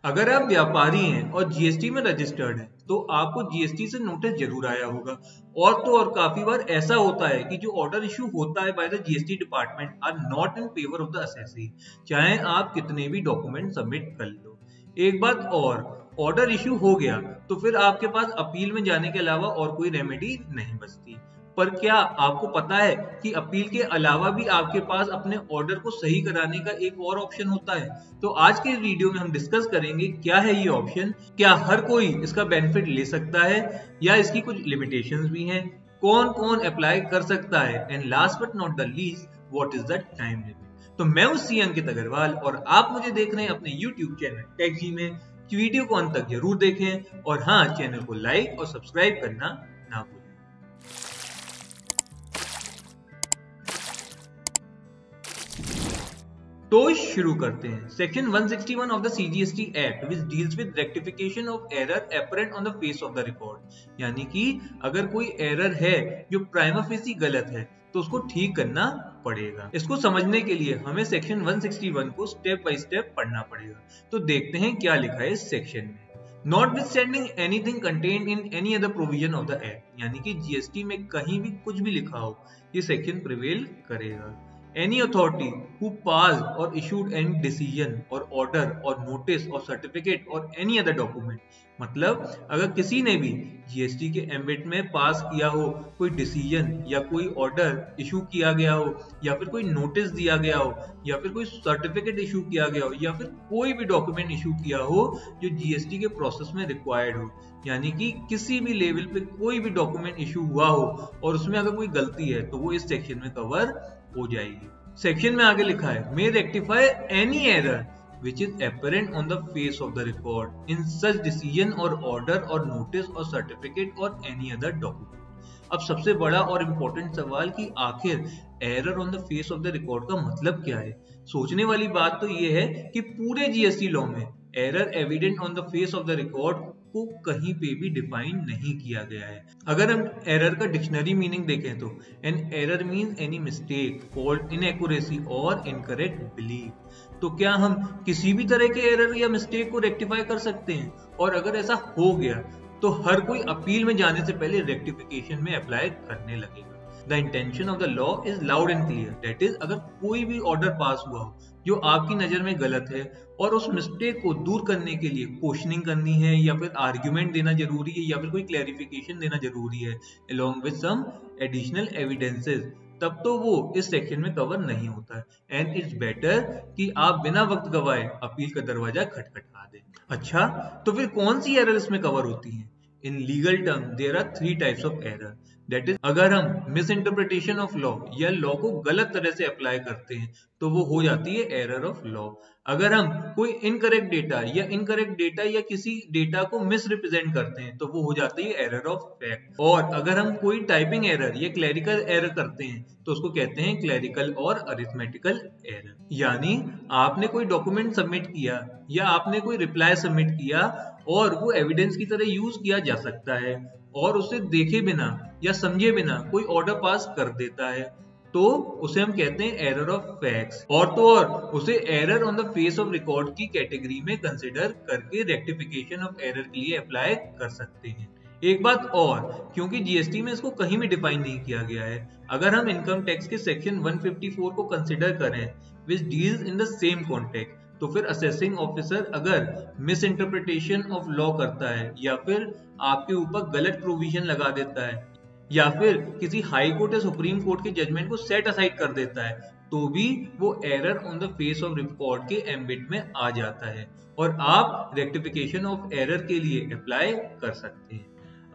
अगर आप व्यापारी हैं और जीएसटी में रजिस्टर्ड हैं तो आपको जीएसटी से नोटिस जरूर आया होगा। और तो और काफी बार ऐसा होता है कि जो ऑर्डर इशू होता है by the GST department are not in favour of the assessee, चाहे आप कितने भी डॉक्यूमेंट सबमिट कर लो। एक बात और, ऑर्डर इशू हो गया तो फिर आपके पास अपील में जाने के अलावा और कोई रेमेडी नहीं बचती। पर क्या आपको पता है कि अपील के अलावा भी आपके पास अपने ऑर्डर को सही कराने का एक और ऑप्शन होता है? तो आज के वीडियो में हम डिस्कस करेंगे क्या है ये ऑप्शन, क्या हर कोई इसका बेनिफिट ले सकता है या इसकी कुछ लिमिटेशंस भी हैं, कौन कौन अप्लाई कर सकता है, and last but not the least what is the time limit. तो मैं हूं सी अंकित अग्रवाल और आप मुझे देख रहे हैं अपने यूट्यूब चैनल टेकजी में। वीडियो को अंत तक जरूर देखें और हाँ, चैनल को लाइक और सब्सक्राइब करना ना भूलें। तो शुरू करते हैं। Section 161 of the CGST act which deals with rectification of error apparent on the face of the record, यानी कि अगर कोई एरर है जो प्राइमा फेसी गलत है तो उसको ठीक करना पड़ेगा। इसको समझने के लिए हमें सेक्शन 161 को स्टेप बाय स्टेप पढ़ना पड़ेगा। तो देखते हैं क्या लिखा है इस सेक्शन में। Notwithstanding anything contained in any other provision of the act, यानी कि जीएसटी में कहीं भी कुछ भी लिखा हो ये सेक्शन प्रिवेल करेगा। Any authority who passed or issued any decision or order or notice or certificate or any other document, मतलब अगर किसी ने भी जीएसटी के एम्बिट में पास किया हो कोई डिसीजन या कोई ऑर्डर इशू किया गया हो या फिर कोई नोटिस दिया गया हो या फिर कोई सर्टिफिकेट इशू किया गया हो या फिर कोई भी डॉक्यूमेंट इशू किया हो जो जीएसटी के प्रोसेस में रिक्वायर्ड हो, यानी कि किसी भी लेवल पे कोई भी डॉक्यूमेंट इशू हुआ हो और उसमें अगर कोई गलती है तो वो इस सेक्शन में कवर हो जाएगी। सेक्शन में आगे लिखा है may rectify any error which is apparent on the face of the record in such decision or order or notice or certificate or any other document। अब सबसे बड़ा और इम्पोर्टेंट सवाल कि आखिर error on the face of the record का मतलब क्या है। सोचने वाली बात तो ये है कि पूरे जीएसटी लॉ में error evident on the face of the record को कहीं पे भी डिफाइन नहीं किया गया है। अगर हम एरर का डिक्शनरी मीनिंग देखें तो an error means any mistake, fault, inaccuracy और इनकरेक्ट बिलीफ। तो क्या हम किसी भी तरह के एरर या मिस्टेक को रेक्टिफाई कर सकते हैं? और अगर ऐसा हो गया तो हर कोई अपील में जाने से पहले रेक्टिफिकेशन में अप्लाई करने लगेगा। The intention of the law is loud and clear, that is अगर कोई भी ऑर्डर पास हुआ हो जो आपकी नजर में गलत है और उस मिस्टेक को दूर करने के लिए क्वेश्चनिंग करनी है या फिर आर्ग्यूमेंट देना जरूरी है या फिर कोई क्लैरिफिकेशन देना जरूरी है along with some additional evidences, तब तो वो इस सेक्शन में कवर नहीं होता है। एंड इट्स बेटर कि आप बिना वक्त गवाए अपील का दरवाजा खटखटा दें। अच्छा, तो फिर कौन सी एरर इसमें कवर होती है? In legal term there are 3 types of error, that is अगर हम मिस इंटरप्रिटेशन ऑफ लॉ या लॉ को गलत तरह से अप्लाई करते हैं तो वो हो जाती है एरर ऑफ लॉ। अगर हम कोई इनकरेक्ट डेटा या किसी डेटा को मिस रिप्रेजेंट करते हैं तो वो हो जाती है एरर ऑफ फैक्ट। और अगर हम कोई टाइपिंग एरर या क्लरिकल एरर करते हैं तो उसको कहते हैं क्लरिकल और अरिथमेटिकल एरर। यानी आपने कोई डॉक्यूमेंट सबमिट किया या आपने कोई रिप्लाई सबमिट किया और वो एविडेंस की तरह यूज किया जा सकता है और उसे देखे बिना या समझे बिना कोई ऑर्डर पास कर देता है तो उसे हम कहते हैं एरर ऑफ फैक्ट्स। और तो और उसे error on the face of record की कैटेगरी में कंसिडर करके रेक्टिफिकेशन ऑफ एरर के लिए अप्लाई कर सकते हैं। एक बात और, क्योंकि जीएसटी में इसको कहीं भी डिफाइन नहीं किया गया है, अगर हम इनकम टैक्स के सेक्शन 154 को कंसिडर करें which deals in the same context, तो फिर असेसिंग ऑफिसर अगर मिस इंटरप्रिटेशन ऑफ लॉ करता है या फिर आपके ऊपर गलत प्रोविजन लगा देता है या फिर किसी हाई कोर्ट या सुप्रीम कोर्ट के जजमेंट को सेट असाइड कर देता है तो भी वो error on the face of record के एम्बिट में आ जाता है और आप रेक्टिफिकेशन ऑफ एरर के लिए अप्लाई कर सकते हैं।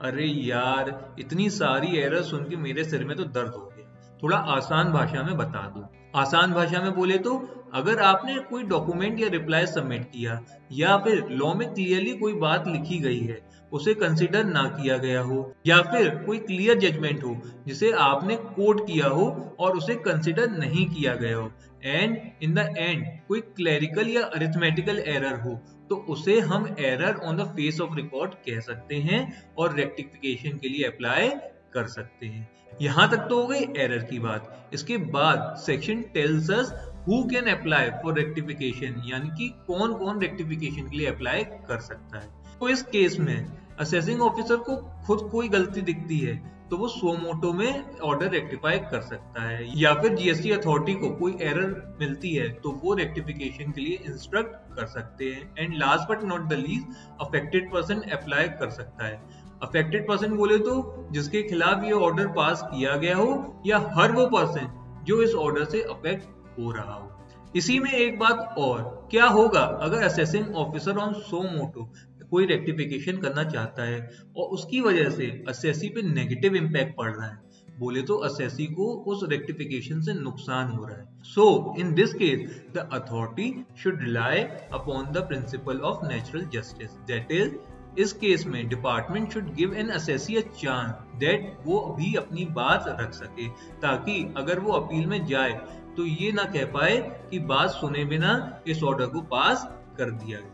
अरे यार, इतनी सारी एरर सुन के मेरे सिर में तो दर्द हो गया। थोड़ा आसान भाषा में बता दूं। आसान भाषा में बोले तो अगर आपने कोई डॉक्यूमेंट या रिप्लाई सबमिट किया या फिर लॉ में क्लियरली कोई बात लिखी गई है उसे कंसिडर ना किया गया हो या फिर कोई क्लियर जजमेंट हो जिसे आपने कोट किया हो और उसे कंसिडर नहीं किया गया हो एंड इन द एंड कोई क्लरिकल या अरिथमेटिकल एरर हो तो उसे हम error on the face of record कह सकते हैं और रेक्टिफिकेशन के लिए अप्लाई कर सकते हैं। यहां तक तो हो गई एरर की बात। इसके बाद section tells us who can apply for rectification, यानी कि कौन कौन रेक्टिफिकेशन के लिए अप्लाई कर सकता है। तो इस केस में असेसिंग ऑफिसर को खुद कोई गलती दिखती है तो वो सो मोटो में ऑर्डर रेक्टिफाई कर सकता है, या फिर जीएसटी अथॉरिटी को कोई एरर मिलती है तो वो रेक्टिफिकेशन के लिए इंस्ट्रक्ट कर सकते हैं। And last but not the least, affected person apply कर सकता है। अफेक्टेड पर्सन बोले तो जिसके खिलाफ ये ऑर्डर पास किया गया हो, या हर वो पर्सन जो इस ऑर्डर से अफेक्ट हो रहा हो। इसी में एक बात और, क्या होगा अगर असेसिंग ऑफिसर ऑन सो मोटो कोई रेक्टिफिकेशन करना चाहता है और उसकी वजह से असेसी पे नेगेटिव इम्पैक्ट पड़ रहा है, बोले तो असेसी को उस रेक्टिफिकेशन से नुकसान हो रहा है। So in this case the authority should rely upon the principle of natural justice, that is इस केस में department should give an assessee a chance that वो भी अपनी बात रख सके, ताकि अगर वो अपील में जाए तो ये ना कह पाए कि बात सुने बिना इस ऑर्डर को पास कर दिया गया।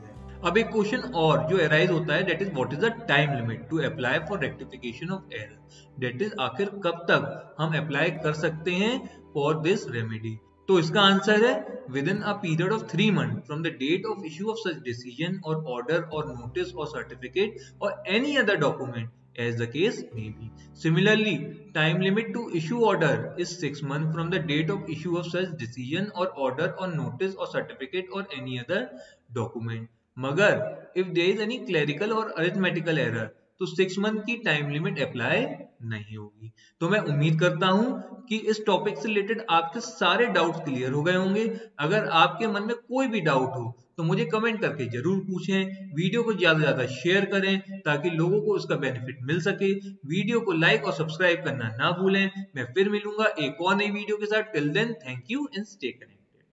अब एक क्वेश्चन और जो अराइज होता है, that is what is the time limit to apply for rectification of error, that is आखिर कब तक हम अप्लाई कर सकते हैं फॉर दिस रेमेडी। तो इसका आंसर है within a period of 3 months from the date of issue of such decision और ऑर्डर और नोटिस और सर्टिफिकेट और any other document as the case may be. Similarly, time limit to issue order is 6 months from the date of issue of such decision or order or notice or certificate or any other document. मगर if there is any clerical or arithmetical error तो 6 month की time limit apply नहीं होगी। तो मैं उम्मीद करता हूं कि इस टॉपिक से रिलेटेड आपके सारे डाउट्स क्लियर हो गए होंगे। अगर आपके मन में कोई भी डाउट हो तो मुझे कमेंट करके जरूर पूछें। वीडियो को ज्यादा से ज्यादा शेयर करें ताकि लोगों को इसका बेनिफिट मिल सके। वीडियो को लाइक और सब्सक्राइब करना ना भूलें। मैं फिर मिलूंगा एक और नई वीडियो के साथ। Till then, thank you and stay connected.